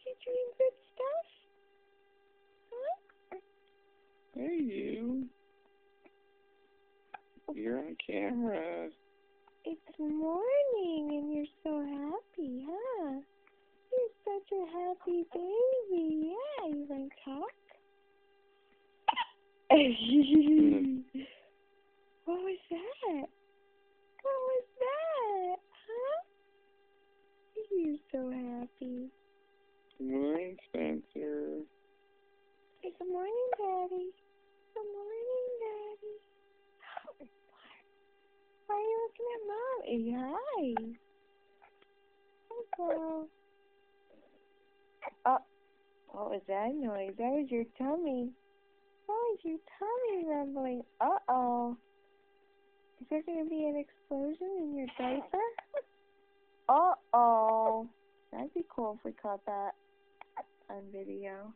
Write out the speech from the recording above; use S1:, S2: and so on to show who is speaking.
S1: you doing good stuff? Huh?
S2: Hey, you. You're on camera.
S1: It's morning and you're so happy, huh? You're such a happy baby. Yeah, you want to talk? What was that? What was that? Huh? You're so happy.
S2: Good morning, Spencer.
S1: Say good morning, Daddy. Good morning, Daddy. Why are you looking at Mom? Hey, hi. Hello. Oh, what was that noise? That was your tummy. That was your tummy rumbling. Uh-oh. Is there going to be an explosion in your diaper? Uh-oh. That'd be cool if we caught that on video.